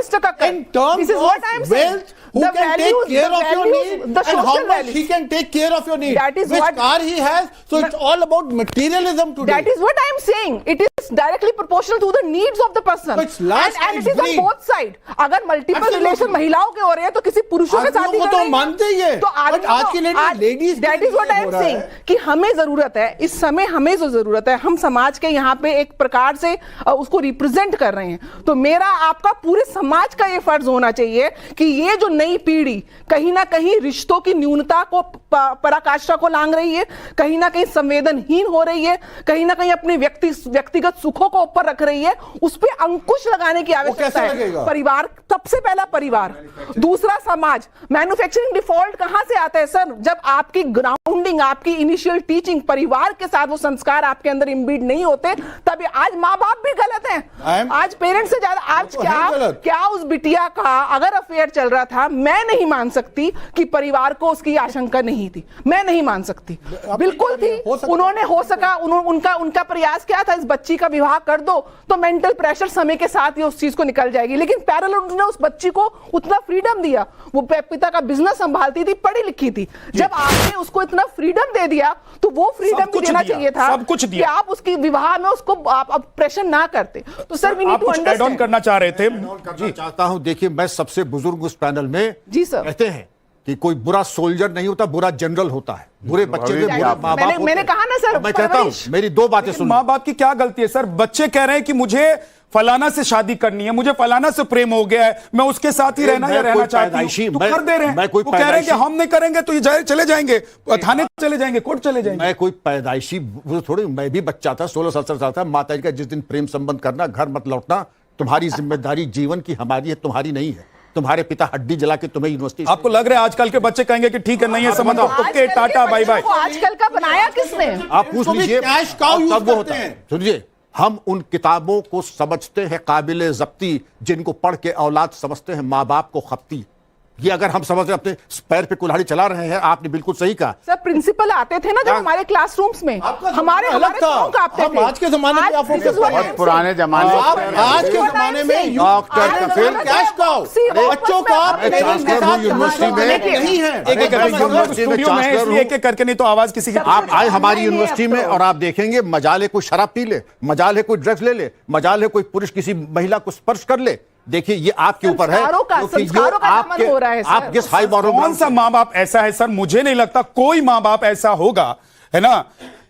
Mr. Kakkal. In terms This is what I am of saying. wealth, who The can values, take care the of your values, need, the and how social much values. he can take care of your need. That is Which what- car he has. So it's all about materialism today. That is what I am saying. It is directly proportional to the needs of the person. So it's last and it is on greed. both side. अगर multiple Absolutely. Relation महिलाओं के हो रहे हैं तो किसी पुरुषों के आदमियों साथ ही को कर तो रहे हैं। मानते ही है। तो But आज की ladies के दैट लिए इज व्हाट आई हो एम रहा सेइंग है। कि हमें जरूरत है, इस समय हमें जो जरूरत है, हम समाज के यहाँ पे एक प्रकार से उसको रिप्रेजेंट कर रहे हैं। तो मेरा आपका पूरे समाज का ये फर्ज होना चाहिए कि ये जो नई पीढ़ी कहीं ना कहीं रिश्तों की न्यूनता को पराकाष्ठा को लांग रही है, कहीं ना कहीं संवेदनहीन हो रही है, कहीं ना कहीं अपने व्यक्तिगत सुखों को ऊपर रख रही है, उस पर अंकुश लगाने की आवश्यकता है। परिवार, सबसे पहला परिवार, दूसरा समाज। मैन्युफैक्चरिंग डिफॉल्ट कहां से आता है सर? जब आपकी ग्राउंडिंग, आपकी इनिशियल टीचिंग परिवार के साथ वो संस्कार आपके अंदर इम्बीड नहीं होते, तभी आज माँ बाप भी गलत हैं। आज पेरेंट्स से ज्यादा आज क्या उस बिटिया का अगर अफेयर चल रहा था, मैं नहीं मान सकती कि परिवार को उसकी आशंका नहीं थी, मैं नहीं मान सकती, बिल्कुल थी। उन्होंने हो सका, उनका प्रयास क्या था, इस बच्ची का विवाह कर दो तो मेंटल प्रेशर समय के साथ ही उस चीज को निकल जाएगी। लेकिन पैरेलल उन्होंने उस बच्ची को उतना फ्रीडम दिया, वो पिता का बिजनेस संभालती थी, पढ़ी लिखी थी। जब आपने उसको इतना फ्रीडम दे दिया तो वो फ्रीडम भी देना चाहिए था, सब कुछ दिया। कि आप उसकी विवाह में उसको आप प्रेशर ना करते। तो sir we need to understand करना चाह रहे थे। जी चाहता हूं, देखिए मैं सबसे बुजुर्ग उस पैनल में जी सर कहते हैं कि कोई बुरा सोल्जर नहीं होता, बुरा जनरल होता है। बुरे बच्चे में बुरा माँ बाप होते मैंने कहा ना सर, मैं कहता हूं, मेरी दो बातें सुन। माँ बाप की क्या गलती है सर? बच्चे कह रहे हैं कि मुझे फलाना से शादी करनी है, मुझे फलाना से प्रेम हो गया है, मैं उसके साथ ही रहना या रहना चाहती हूं, तो कर दे रहे हैं। वो कह रहे हैं कि हम नहीं करेंगे तो ये चले जाएंगे, थाने चले जाएंगे, कोर्ट चले जाएंगे। मैं कोई पैदाइशी थोड़ी, मैं भी बच्चा था, 16-17 साल था। माता जी का जिस दिन प्रेम संबंध करना, घर मत लौटना, तुम्हारी जिम्मेदारी जीवन की हमारी है, तुम्हारी नहीं है। तुम्हारे पिता हड्डी जला के तुम्हें यूनिवर्सिटी। आपको लग रहा है आजकल के बच्चे कहेंगे कि ठीक है, नहीं है संबंध, ओके टाटा बाय बाय। आजकल का बनाया किसने? आप पूछ लीजिए, तब वो होता है। सुनिए, हम उन किताबों को समझते हैं काबिल जब्ती जिनको पढ़ के औलाद समझते हैं माँ बाप को खपती। ये अगर हम समझ रहे अपने पैर पे कुल्हाड़ी चला रहे हैं, आपने बिल्कुल सही कहा। सर प्रिंसिपल आते थे ना जब हमारे क्लासरूम्स में, हमारे सॉन्ग गाते थे। आज के जमाने में बहुत पुराने जमाने, आज के जमाने में डॉक्टर कफिल कैश काउ बच्चों का यूनिवर्सिटी में नहीं है। एक एक करके, नहीं तो आवाज किसी की। आप आए हमारी यूनिवर्सिटी में और आप देखेंगे, मजाल है कोई शराब पी ले, मजाल है कोई ड्रग्स ले ले, मजाल है कोई पुरुष किसी महिला को स्पर्श कर ले। देखिए ये आपके ऊपर है, आप किस हाई बारो। कौन सा माँ बाप ऐसा है सर? मुझे नहीं लगता कोई माँ बाप ऐसा होगा, है ना,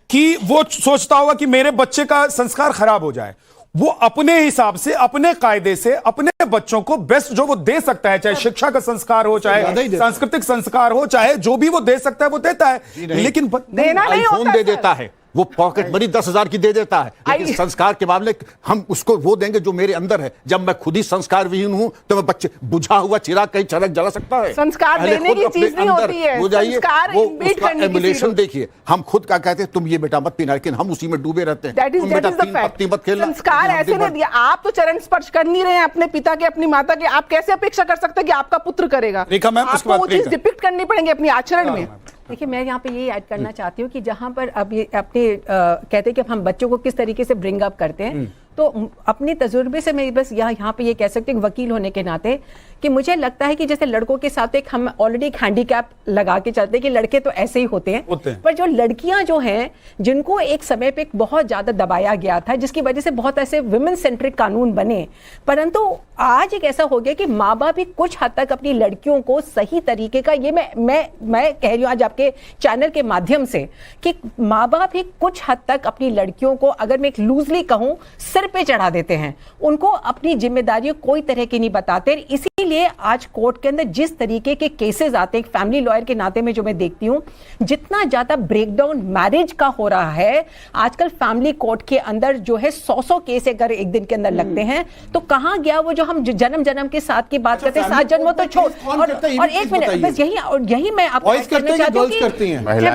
कि वो सोचता होगा कि मेरे बच्चे का संस्कार खराब हो जाए। वो अपने हिसाब से, अपने कायदे से अपने बच्चों को बेस्ट जो वो दे सकता है, चाहे शिक्षा का संस्कार हो, चाहे सांस्कृतिक संस्कार हो, चाहे जो भी वो दे सकता है वो देता है। लेकिन देना नहीं होता, दे देता है, वो पॉकेट मनी 10,000 की दे देता है। लेकिन संस्कार के मामले हम उसको वो देंगे जो मेरे अंदर है। जब मैं खुद ही संस्कार विहीन हूं तो मैं बच्चे बुझा हुआ चिराग कहीं चरक जला सकता है? संस्कार देने की चीज नहीं होती है, हो जाइए, वो उसका एमुलेशन की देखिए। हम खुद का कहते हैं तुम ये बेटा मत पीना, लेकिन हम उसी में डूबे रहते हैं। तुम बेटा तीन पत्ती मत खेलना। संस्कार ऐसे नहीं दिया। आप तो चरण स्पर्श कर नहीं रहे हैं अपने पिता के, अपनी माता के, आप कैसे अपेक्षा कर सकते हैं कि आपका पुत्र करेगा? आपको वो चीज डिपिक्ट करनी पड़ेगी अपनी आचरण में। देखिए मैं यहाँ पे ये ऐड करना चाहती हूँ कि जहाँ पर अब ये अपने कहते हैं कि हम बच्चों को किस तरीके से ब्रिंग अप करते हैं, तो अपने तजुर्बे से मैं बस यहाँ पे ये कह सकती हूँ वकील होने के नाते कि मुझे लगता है कि जैसे लड़कों के साथ एक हम ऑलरेडी एक हैंडीकैप लगा के चलते हैं कि लड़के तो ऐसे ही होते हैं, पर जो लड़कियां जो हैं जिनको एक समय पे बहुत ज्यादा दबाया गया था, जिसकी वजह से बहुत ऐसे वुमेन सेंट्रिक कानून बने, परंतु आज एक ऐसा हो गया कि माँ बाप भी कुछ हद तक अपनी लड़कियों को सही तरीके का, ये मैं कह रही हूँ आज आपके चैनल के माध्यम से, कि माँ बाप ही कुछ हद तक अपनी लड़कियों को, अगर मैं एक लूजली कहूँ, सिर पे चढ़ा देते हैं, उनको अपनी जिम्मेदारियां कोई तरह की नहीं बताते। इसीलिए आज कोर्ट के अंदर जिस तरीके के केसेस आते हैं, फैमिली लॉयर के नाते में जो मैं देखती हूं, जितना ज्यादा ब्रेकडाउन मैरिज का हो रहा है आजकल फैमिली कोर्ट के अंदर, जो है 100 केस अगर एक दिन के अंदर लगते हैं, तो कहां गया वो जो हम जन्म के साथ की बात करते हैं, 7 जन्मों तो छोड़। और एक मिनट बस, यही मैं आपको कहना चाहती हूँ कि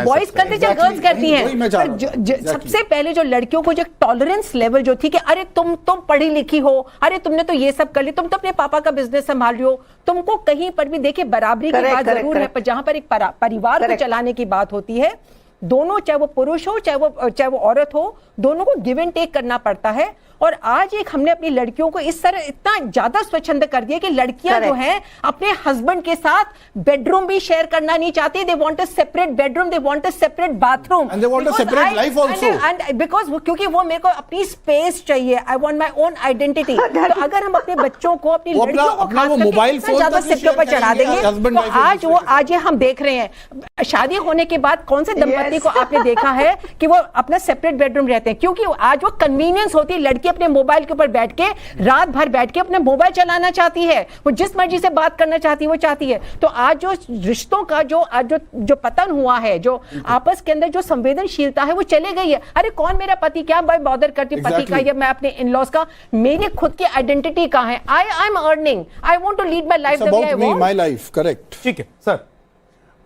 बॉयज करते चाहे गर्ल्स करती हैं, सबसे पहले जो लड़कियों को जो टॉलरेंस लेवल जो थी कि अरे तुम पढ़ी लिखी हो, अरे तुमने तो ये सब कर ली, तुम तो अपने पापा का बिजनेस संभाल रही हो, तुमको कहीं पर भी देखिए बराबरी की बात जरूर है, पर जहां पर एक परिवार को चलाने की बात होती है, दोनों चाहे वो पुरुष हो चाहे वो औरत हो, दोनों को गिव एंड टेक करना पड़ता है। और आज एक हमने अपनी लड़कियों को इस तरह इतना ज्यादा स्वच्छंद कर दिया कि लड़कियां जो हैं अपने हस्बैंड के साथ बेडरूम भी शेयर करना नहीं चाहती। They want a separate bedroom, they want a separate bathroom, And they want a separate life also. And because क्योंकि वो मेरे को अपनी स्पेस चाहिए, आई वांट माय ओन आइडेंटिटी। तो अगर हम अपने बच्चों को, अपनी लड़कियों को अपना खास वो करके मोबाइल इतना फोन ज्यादा तक भी सिक्के पर शेयर चढ़ा करेंगे, देंगे, husband तो wife आज वो आज ये हम देख रहे हैं शादी होने के बाद कौन से दंपति को आपने देखा है कि वो अपना सेपरेट बेडरूम रहते हैं, क्योंकि आज वो कन्वीनियंस होती है। लड़की अपने मोबाइल के ऊपर बैठ के रात भर बैठ के अपना मोबाइल चलाना चाहती है, वो जिस मर्जी से बात करना चाहती है वो चाहती है। तो आज जो रिश्तों का जो पतन हुआ है, जो आपस के अंदर जो संवेदनशीलता है वो चले गई है। अरे कौन मेरा पति, क्या मैं बॉदर करती पति का या मैं अपने इन लॉज का, मेरी खुद की आइडेंटिटी कहां है? I am earning, I want to lead my life the way I want. My life, correct. ठीक है सर।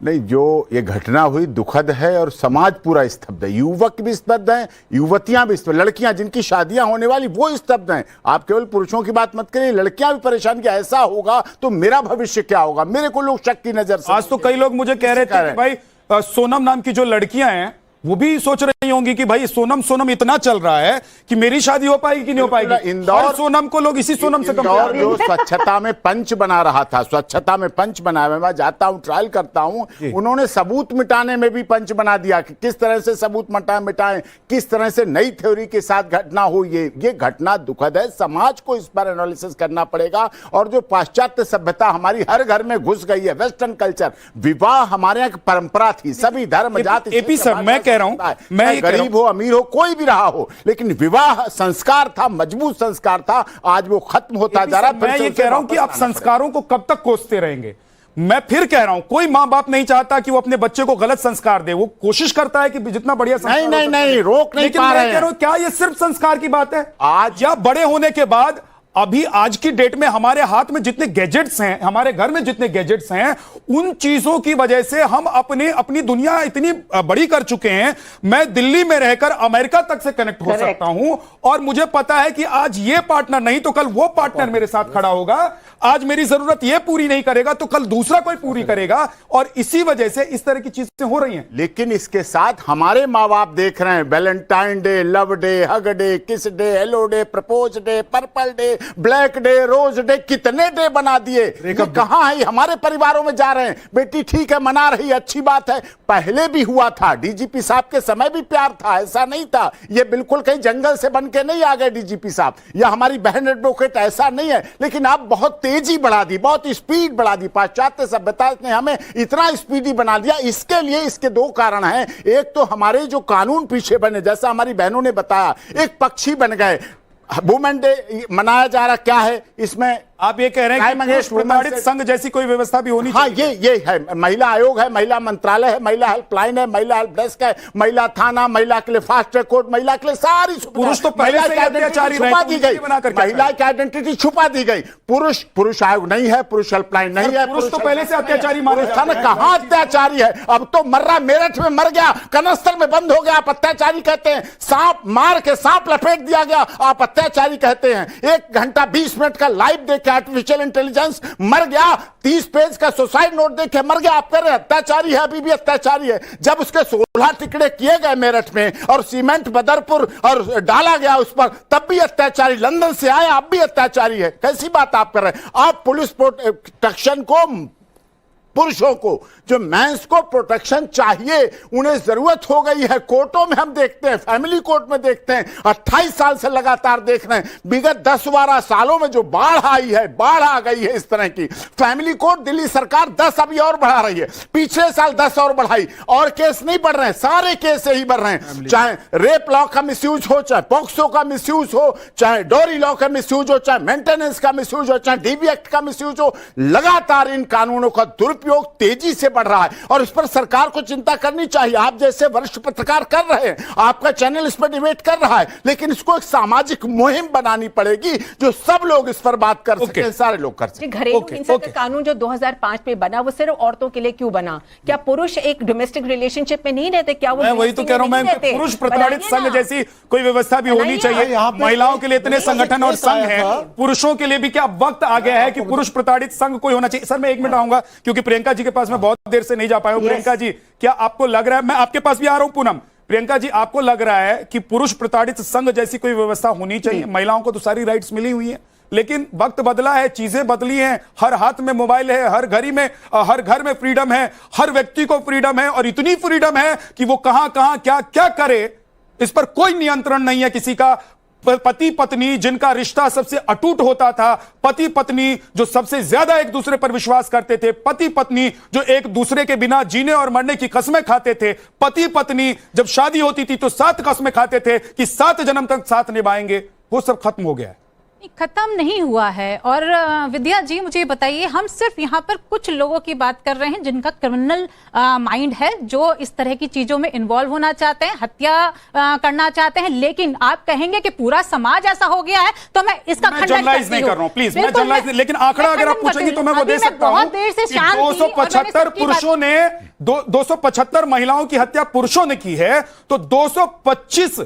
नहीं, जो ये घटना हुई दुखद है और समाज पूरा स्तब्ध है। युवक भी स्तब्ध हैं, युवतियां भी स्तब्ध, लड़कियां जिनकी शादियां होने वाली वो स्तब्ध हैं। आप केवल पुरुषों की बात मत करिए, लड़कियां भी परेशान कि ऐसा होगा तो मेरा भविष्य क्या होगा। मेरे को लोग शक की नजर से, आज तो कई लोग मुझे कह रहे थे कि भाई सोनम नाम की जो लड़कियां हैं वो भी सोच रही होंगी कि भाई सोनम इतना चल रहा है कि मेरी शादी हो पाएगी कि नहीं हो पाएगी। इंदौर सोनम को लोग इसी सोनम से इंदौर जो स्वच्छता में पंच बना रहा था, स्वच्छता में पंच बनाया, मैं जाता हूं, ट्रायल करता हूं, उन्होंने सबूत मिटाने में भी पंच बना दिया कि किस तरह से सबूत मिटाएं, किस तरह से नई थ्योरी के साथ घटना हो। ये घटना दुखद है, समाज को इस पर एनालिसिस करना पड़ेगा। और जो पाश्चात्य सभ्यता हमारी हर घर में घुस गई है, वेस्टर्न कल्चर, विवाह हमारे यहाँ परंपरा थी, सभी धर्म जाति, एपी सर मैं कह रहा हूं, मैं गरीब हो अमीर हो कोई भी रहा हो, लेकिन विवाह संस्कार था, मजबूत संस्कार था, आज वो खत्म होता जा रहा है। मैं ये कह रहा हूं कि आप संस्कारों को कब तक कोसते रहेंगे। मैं फिर कह रहा हूं, कोई मां बाप नहीं चाहता कि वो अपने बच्चे को गलत संस्कार दे, वो कोशिश करता है कि जितना बढ़िया संस्कार नहीं रोक नहीं पा रहे हैं। क्या ये सिर्फ संस्कार की बात है? आज या बड़े होने के बाद अभी आज की डेट में हमारे हाथ में जितने गैजेट्स हैं, हमारे घर में जितने गैजेट्स हैं, उन चीजों की वजह से हम अपनी दुनिया इतनी बड़ी कर चुके हैं। मैं दिल्ली में रहकर अमेरिका तक से कनेक्ट हो सकता हूं और मुझे पता है कि आज ये पार्टनर नहीं तो कल वो पार्टनर मेरे साथ खड़ा होगा। आज मेरी जरूरत ये पूरी नहीं करेगा तो कल दूसरा कोई पूरी करेगा, और इसी वजह से इस तरह की चीजें हो रही हैं। लेकिन इसके साथ हमारे माँ बाप देख रहे हैं, Valentine day, love day, hug day, kiss day, hello day, propose day, purple day, black day, rose day, कितने डे बना दिए। कहां है? हमारे परिवारों में जा रहे हैं। बेटी ठीक है, मना रही, अच्छी बात है, पहले भी हुआ था, डीजीपी साहब के समय भी प्यार था, ऐसा नहीं था। ये बिल्कुल कहीं जंगल से बन के नहीं आ गए डीजीपी साहब, या हमारी बहन एडवोकेट, ऐसा नहीं है। लेकिन आप बहुत तेजी बढ़ा दी, बहुत स्पीड बढ़ा दी। पाश्चात्य सभ्यता ने हमें इतना स्पीडी बना दिया। इसके लिए इसके दो कारण हैं। एक तो हमारे जो कानून पीछे बने, जैसा हमारी बहनों ने बताया, एक पक्षी बन गए। वुमेन डे मनाया जा रहा, क्या है इसमें? आप ये कह रहे हैं कि प्रताड़ित संघ जैसी कोई व्यवस्था भी होनी चाहिए। हाँ, ये है, महिला आयोग है, महिला मंत्रालय है, महिला हेल्पलाइन है, महिला हेल्प डेस्क है, महिला थाना, महिला के लिए फास्ट ट्रैक कोर्ट, महिला के लिए सारी पुरुष तो पहले से अत्याचारी छुपा दी गई, महिला की आइडेंटिटी छुपा दी गई। पुरुष आयोग नहीं है, पुरुष हेल्पलाइन नहीं है, पुरुष तो पहले से अत्याचारी माने जाते हैं। कहां अत्याचारी है? अब तो मर रहा, मेरठ में मर गया, कनस्तर में बंद हो गया, आप अत्याचारी कहते हैं। सांप मार के सांप लपेट दिया गया, आप अत्याचारी कहते हैं। 1 घंटा 20 मिनट का लाइव देख के आर्टिफिशियल इंटेलिजेंस मर गया, 30 पेज का सुसाइड नोट देख के मर गया, आप कह रहे हैं अत्याचारी है, अभी भी अत्याचारी है। जब उसके 16 टुकड़े किए गए मेरठ में और सीमेंट बदरपुर और डाला गया उस पर, तब भी अत्याचारी। लंदन से आए, आप भी अत्याचारी है। कैसी बात आप कर रहे हैं? आप पुलिस प्रोटेक्शन को, पुरुषों को, जो मेंस को प्रोटेक्शन चाहिए, उन्हें जरूरत हो गई है। कोर्टों में हम देखते हैं, फैमिली कोर्ट में देखते हैं, 28 साल से लगातार देख रहे हैं। विगत 10-12 सालों में जो बाढ़ आई है, बाढ़ आ गई है इस तरह की। फैमिली कोर्ट दिल्ली सरकार 10 अभी और बढ़ा रही है, पिछले साल 10 और बढ़ाई, और केस नहीं बढ़ रहे हैं, सारे केस यही बढ़ रहे हैं। चाहे रेप लॉ का मिसयूज हो, चाहे पॉक्सो का मिसयूज हो, चाहे डोरी लॉ का मिसयूज हो, चाहे मेंटेनेंस का मिसयूज हो, चाहे डीबी एक्ट का मिसयूज हो, लगातार इन कानूनों का दुरुपयोग तेजी से बढ़ रहा है। और इस पर सरकार को चिंता करनी चाहिए। आप जैसे वरिष्ठ पत्रकार कर रहे हैं, आपका चैनल इस पर डिबेट कर रहा है, लेकिन इसको एक सामाजिक मुहिम बनानी पड़ेगी जो सब लोग इस पर बात कर सकें, सारे लोग कर सकें। घरेलू हिंसा का कानून जो 2005 में बना, वो सिर्फ औरतों के लिए क्यों बना? क्या पुरुष एक डोमेस्टिक रिलेशनशिप में नहीं रहते? क्या वो? मैं वही तो कह रहा हूं, मैं पुरुष प्रताड़ित संघ जैसी कोई व्यवस्था भी होनी चाहिए। महिलाओं के लिए इतने संगठन और संघ हैं, पुरुषों के लिए भी क्या वक्त आ गया है कि पुरुष प्रताड़ित संघ कोई होना चाहिए? सर मैं 1 मिनट आऊंगा, क्योंकि प्रियंका जी के पास मैं बहुत देर से नहीं जा पाया हूं। प्रियंका जी, क्या आपको लग रहा है, मैं आपके पास भी आ रहा हूं पूनम, प्रियंका जी, आपको लग रहा है कि पुरुष प्रताड़ित संघ जैसी कोई व्यवस्था होनी चाहिए? महिलाओं को तो सारी राइट्स मिली हुई है, लेकिन वक्त बदला है, चीजें बदली हैं, हर हाथ में मोबाइल है, हर घर में फ्रीडम है, हर व्यक्ति को फ्रीडम है, और इतनी फ्रीडम है कि वो कहां कहां क्या क्या करे, इस पर कोई नियंत्रण नहीं है किसी का। पति पत्नी जिनका रिश्ता सबसे अटूट होता था, पति पत्नी जो सबसे ज्यादा एक दूसरे पर विश्वास करते थे, पति पत्नी जो एक दूसरे के बिना जीने और मरने की कसमें खाते थे, पति पत्नी जब शादी होती थी तो 7 कसमें खाते थे कि 7 जन्म तक साथ निभाएंगे, वो सब खत्म हो गया है। खत्म नहीं हुआ है। और विद्या जी, मुझे बताइए, हम सिर्फ यहाँ पर कुछ लोगों की बात कर रहे हैं जिनका क्रिमिनल माइंड है, जो इस तरह की चीजों में इन्वॉल्व होना चाहते हैं, हत्या करना चाहते हैं, लेकिन आप कहेंगे कि पूरा समाज ऐसा हो गया है, तो मैं इसका खंडन जनरलाइज नहीं कर रहा हूं, प्लीज, मैं जनरलाइज नहीं, लेकिन आंकड़ा अगर आप पूछेंगे तो मैं वो दे सकता हूं। 275 पुरुषों ने 275 महिलाओं की हत्या पुरुषों ने की है, तो 225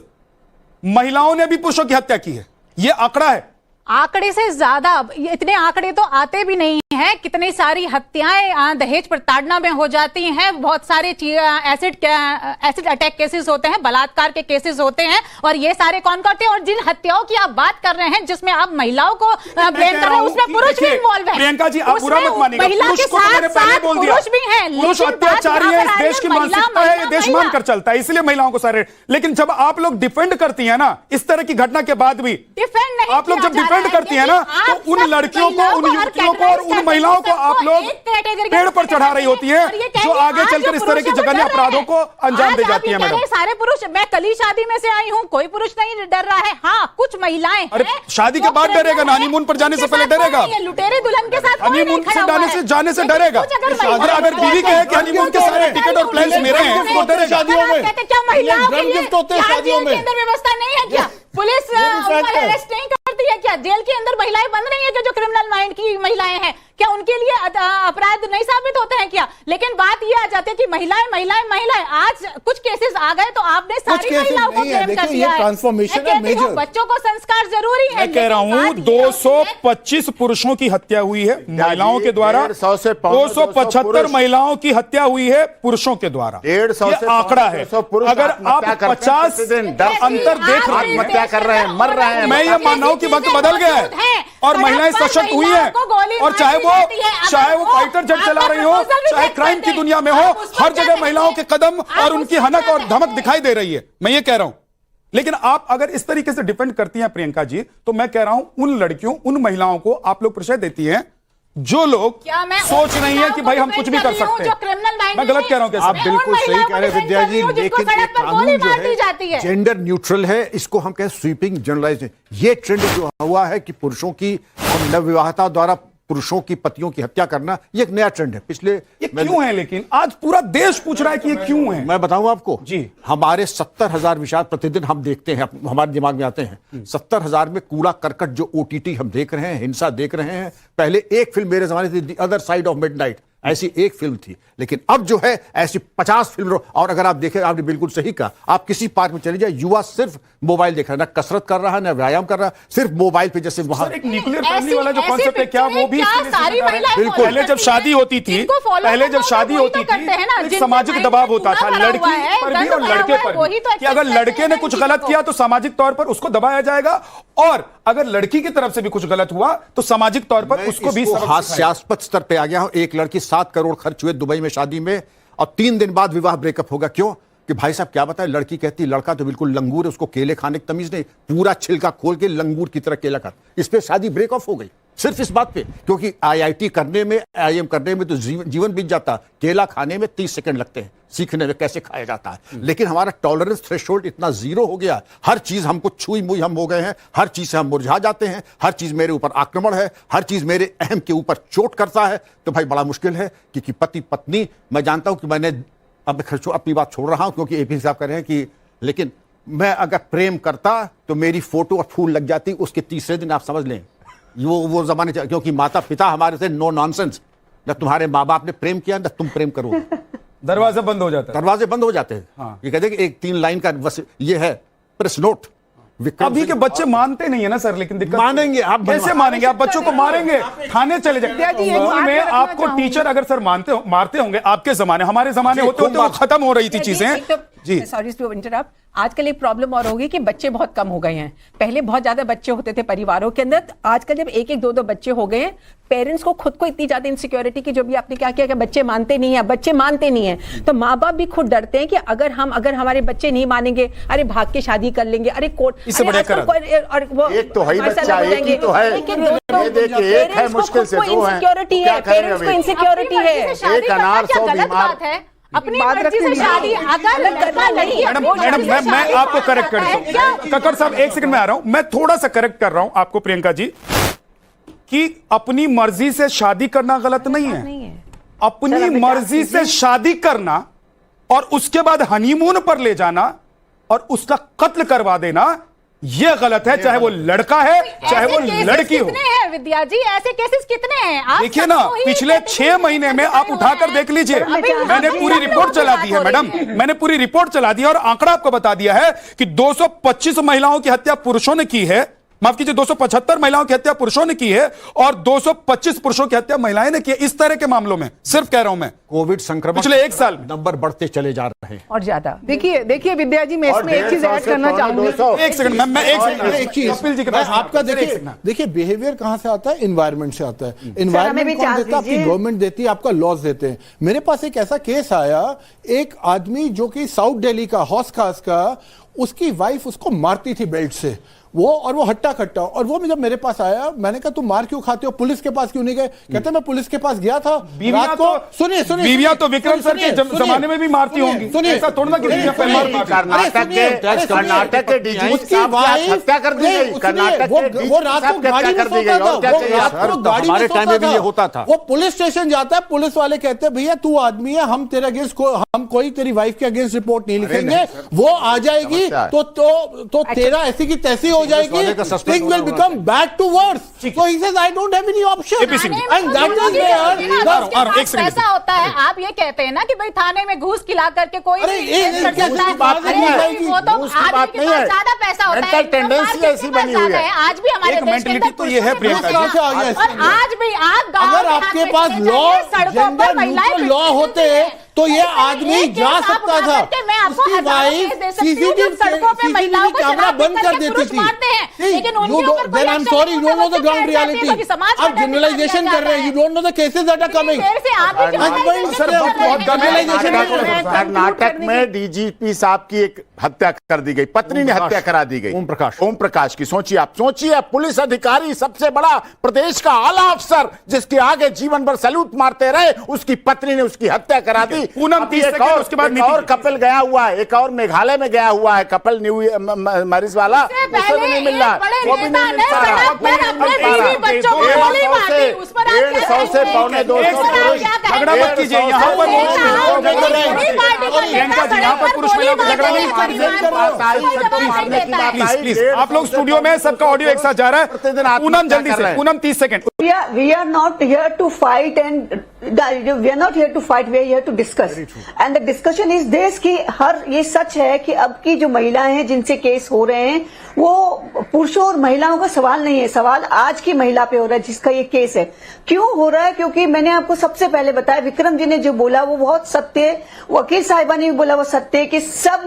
महिलाओं ने भी पुरुषों की हत्या की है, ये आंकड़ा है। आंकड़े से ज्यादा इतने आंकड़े तो आते भी नहीं हैं। कितनी सारी हत्याएं दहेज प्रताड़ना में हो जाती हैं, बहुत सारे एसिड अटैक केसेस होते हैं, बलात्कार के केसेस होते हैं, और ये सारे कौन करते हैं? और जिन हत्याओं की आप बात कर रहे हैं, जिसमें आप महिलाओं को ब्लेम कर रहे हैं, उसमें पुरुष भी इन्वॉल्व है। प्रियंका जी, आप बुरा मत मानिएगा, महिला के साथ पुरुष भी हैं, पुरुष अत्याचारी है, इस देश की मानसिकता है, ये देश मानकर चलता है, इसलिए महिलाओं को सारे। लेकिन जब आप लोग डिफेंड करती है ना इस तरह की घटना के बाद भी, डिफेंड नहीं, आप लोग जब डिफेंड करती है ना, तो उन लड़कियों को, उन युवतियों को और उन महिलाओं को आप लोग पेड़ पर चढ़ा रही होती है, जो आगे चलकर इस तरह की जघन्य अपराधों को अंजाम दे जाती है। मैडम, सारे पुरुष, मैं कल ही शादी में से आई हूँ, कोई पुरुष नहीं डर रहा है। हाँ, कुछ महिलाएं, अरे शादी के बाद डरेगा ना, हनीमून पर जाने से पहले डरेगा, लुटेरे दुल्हन के साथ हनीमून से जाने से डरेगा। अगर बीवी कहे कि हनीमून के सारे टिकट और प्लान्स मेरे हैं, तो डरेगा। शादियों में क्या महिलाओं के लिए शादियों में व्यवस्था नहीं है क्या? पुलिस अरेस्ट नहीं करती है क्या? जेल के अंदर महिलाएं बंद नहीं है क्या? जो क्रिमिनल माइंड की महिलाएं हैं, क्या उनके लिए अपराध नहीं साबित होते हैं क्या? लेकिन बात ये आ जाती है कि महिलाएं महिलाएं महिलाएं, आज कुछ केसेस आ गए तो आपने सारी महिलाओं को क्लेम कर दिया है। ट्रांसफॉर्मेशन है मेजर। बच्चों को संस्कार जरूरी है। मैं कह रहा हूं 225 पुरुषों की हत्या हुई है महिलाओं के द्वारा, 275 महिलाओं की हत्या हुई है पुरुषों के द्वारा। 150 आंकड़ा है। अगर आप 50 अंतर देख रहे हैं, आत्महत्या कर रहे हैं, मर रहे हैं, मैं ये मान रहा हूं कि वक्त बदल गया है और महिलाएं सशक्त हुई हैं, और चाहे वो फाइटर जेट चला रही हो, चाहे क्राइम की दुनिया में हो, हर जगह महिलाओं के कदम और उनकी हनक और धमक दिखाई दे रही है। मैं ये कह रहा हूं, लेकिन आप अगर इस तरीके से डिफेंड करती हैं प्रियंका जी, तो मैं कह रहा हूं उन लड़कियों, उन महिलाओं को आप लोग परिचय देती हैं जो लोग सोच रही हैं कि भाई हम कुछ भी कर सकते हैं। मैं गलत कह रहा हूं क्या? आप बिल्कुल सही कह रहे हैं विद्या जी, लेकिन ये कानून जो है जेंडर न्यूट्रल है, इसको हम कहें स्वीपिंग जनरलाइज। ये ट्रेंड जो हुआ है कि पुरुषों की नवविवाहिता द्वारा पुरुषों की पतियों की हत्या करना, ये एक नया ट्रेंड है। पिछले ये क्यों है? लेकिन आज पूरा देश पूछ रहा है कि ये क्यों है। मैं बताऊं आपको जी, हमारे 70,000 विषाद प्रतिदिन हम देखते हैं, हमारे दिमाग में आते हैं। 70,000 में कूड़ा करकट जो OTT हम देख रहे हैं, हिंसा देख रहे हैं। पहले एक फिल्म मेरे जमाने थी, the other side of midnight, ऐसी एक फिल्म थी, लेकिन अब जो है ऐसी 50 फिल्म। और अगर आप देखें, आपने बिल्कुल सही कहा, आप किसी पार्क में चले जाए, युवा सिर्फ मोबाइल देख रहा है, ना कसरत कर रहा है, ना व्यायाम कर रहा है, सिर्फ मोबाइल पे। जैसे वहां एक न्यूक्लियर फैमिली वाला जो कॉन्सेप्ट है, क्या वो भी बिल्कुल? पहले जब शादी होती थी, एक सामाजिक दबाव होता था लड़की पर भी और लड़के पर भी, कि अगर लड़के ने कुछ गलत किया तो सामाजिक तौर पर उसको दबाया जाएगा, और अगर लड़की की तरफ से भी कुछ गलत हुआ तो सामाजिक तौर पर उसको भी हास्यास्पद स्तर पे आ गया हूं। एक लड़की 7 करोड़ खर्च हुए दुबई में शादी में, और 3 दिन बाद विवाह ब्रेकअप होगा। क्यों? कि भाई साहब क्या बताएं, लड़की कहती लड़का तो बिल्कुल लंगूर है, उसको केले खाने की तमीज नहीं, पूरा छिलका खोल के लंगूर की तरह केला खा। इस पे शादी ब्रेकअप हो गई, सिर्फ इस बात पे, क्योंकि IIT करने में, IIM करने में तो जीवन बीत जाता, केला खाने में 30 सेकंड लगते हैं, सीखने में कैसे खाया जाता है। लेकिन हमारा टॉलरेंस थ्रेशोल्ड इतना जीरो हो गया, हर चीज हमको छुई मुई हम हो गए हैं, हर चीज से हम मुरझा जाते हैं, हर चीज मेरे ऊपर आक्रमण है, हर चीज मेरे अहम के ऊपर चोट करता है। तो भाई बड़ा मुश्किल है, क्योंकि पति पत्नी, मैं जानता हूं कि मैंने अब अपनी बात छोड़ रहा हूं, क्योंकि AP साहब कह रहे हैं कि, लेकिन मैं अगर प्रेम करता तो मेरी फोटो और फूल लग जाती उसके तीसरे दिन। आप समझ लें वो जमाने, क्योंकि माता पिता हमारे से नो नॉनसेंस, न तुम्हारे माँ बाप ने प्रेम किया न तुम प्रेम करो, दरवाजे बंद हो जाते हैं, दरवाजे बंद हो जाते हैं। हाँ। ये कहते हैं कि एक 3 लाइन का बस ये है प्रेस नोट। अभी के बच्चे मानते नहीं है ना सर, लेकिन दिक्कत मानेंगे आप, कैसे मानेंगे? आप बच्चों को मारेंगे, थाने चले जाएंगे में। आपको टीचर अगर सर मारते होंगे आपके जमाने, हमारे जमाने होते होते वो खत्म हो रही थी चीजें। जी। सॉरी टू इंटरप्ट, आजकल एक प्रॉब्लम और होगी कि बच्चे बहुत कम हो गए हैं। पहले बहुत ज्यादा बच्चे होते थे परिवारों के अंदर, आजकल जब एक एक दो दो बच्चे हो गए हैं, पेरेंट्स को खुद को इतनी ज्यादा इनसिक्योरिटी की, जो भी आपने क्या किया कि बच्चे मानते नहीं है, तो माँ बाप भी खुद डरते हैं कि अगर हमारे बच्चे नहीं मानेंगे, अरे भाग के शादी कर लेंगे, अरे कोर्ट, इससे बड़े कर एक तो है बच्चा, एक ही तो है, देखिए एक है मुश्किल से दो है, इनसिक्योरिटी है, पेरेंट्स को इनसिक्योरिटी है। एक अनार 100 बीमार है। अपनी मर्जी से शादी अगर लड़का लड़की, मैडम मैं आपको करेक्ट कर देता हूं। कक्कड़ साहब एक सेकंड में आ रहा हूं, मैं थोड़ा सा करेक्ट कर रहा हूं आपको प्रियंका जी, कि अपनी मर्जी से शादी करना गलत नहीं है। अपनी मर्जी से शादी करना और उसके बाद हनीमून पर ले जाना और उसका कत्ल करवा देना, यह गलत है, चाहे वो लड़का है चाहे वो लड़की हो। कितने हैं विद्या जी, ऐसे केसेस कितने हैं? देखिए ना, पिछले 6 महीने में आप उठाकर देख लीजिए, मैंने पूरी रिपोर्ट चला दी है मैडम, मैंने पूरी रिपोर्ट चला दी है और आंकड़ा आपको बता दिया है कि 225 महिलाओं की हत्या पुरुषों ने की है, माफ कीजिए 275 महिलाओं की हत्या पुरुषों ने की है और 225 पुरुषों की हत्या महिलाएं ने की है। इस तरह के मामलों में सिर्फ कह रहा हूं मैं, कोविड संक्रमण पिछले 1 साल नंबर बढ़ते चले जा रहे हैं और ज्यादा। देखिए विद्या जी, मैं इसमें एक चीज ऐड करना चाहूंगी। एक सेकंड मैं एक चीज कपिल जी के पास आपका देखिए बिहेवियर कहां से आता है, एनवायरमेंट से आता है। एनवायरमेंट कौन देता है? आपकी गवर्नमेंट देती है, आपका लॉज देते हैं। मेरे पास एक ऐसा केस आया, एक आदमी जो कि साउथ दिल्ली का, हौस खास का, उसकी वाइफ उसको मारती थी बेल्ट से, वो हट्टा कट्टा, और वो जब मेरे पास आया, मैंने कहा तुम मार क्यों खाते हो, पुलिस के पास क्यों नहीं गए? कहते मैं पुलिस के पास गया था रात को। सुनिए बीवियां तो विक्रम सर के जमाने में भी मारती होंगी, सुनिए ऐसा थोड़ा ना कि कर्नाटक के डीजी साहब की हत्या कर दी गई, कर्नाटक वो रात को गाड़ी में सोता था, वो रात को गाड़ी में सोता था, वो पुलिस स्टेशन जाता है, पुलिस वाले कहते हैं भैया तू आदमी है, हम तेरे अगेंस्ट हम कोई तेरी वाइफ के अगेंस्ट रिपोर्ट नहीं लिखेंगे, वो आ जाएगी तो तेरा ऐसी की तैसी हो जाएगी, things will become bad to worse. So he says I don't have any option, and that is where ऐसा होता है। आप ये कहते हैं ना कि भाई थाने में घूस खिला करके कोई बात नहीं है, वो तो आदमी के पास ज्यादा पैसा होता है, टेंडेंसी ऐसी बनी हुई है। आज भी हमारे देश के अंदर तो ये है प्रियंका, और आज भी आप अगर आपके पास लॉ होते तो ये आदमी जा सकता था, उसकी वाइफ सीसीटीवी कैमरा बंद कर देती थी। Then I'm sorry, you don't know the ground reality. आप जनरलाइजेशन कर रहे हैं, you don't know the cases that are coming. Karnataka में डीजीपी साहब की एक हत्या कर दी गई, पत्नी ने हत्या करा दी गई, ओम प्रकाश की। सोचिए आप, पुलिस अधिकारी, सबसे बड़ा प्रदेश का आला अफसर, जिसके आगे जीवन भर सैल्यूट मारते रहे, उसकी पत्नी ने उसकी हत्या करा दी। पूनम 30 सेकंड, उसके बाद एक और कपल गया हुआ है, एक और मेघालय में गया हुआ है कपल, न्यू मैरिज वाला, उसे भी नहीं मिल रहा, वो भी नहीं मिल पा रहा। 150 से 250 झगड़ा मत कीजिए यहाँ पर, प्रियंका जी यहाँ पर पुरुष महिलाओं का झगड़ा नहीं। प्लीज आप लोग स्टूडियो में, सबका ऑडियो एक साथ जा रहा है। पूनम जल्दी से, Poonam 30 second. We are not here to fight and we are not here to fight, we are here to discuss. And the discussion is this कि ये सच है कि अब की जो महिलाएं हैं जिनसे केस हो रहे हैं, वो पुरुषों और महिलाओं का सवाल नहीं है, सवाल आज की महिला पे हो रहा है जिसका ये केस है। क्यों हो रहा है? क्योंकि मैंने आपको सबसे पहले बताया, विक्रम जी ने जो बोला वो बहुत सत्य है, वकील साहिबा ने भी बोला वो सत्य है कि सब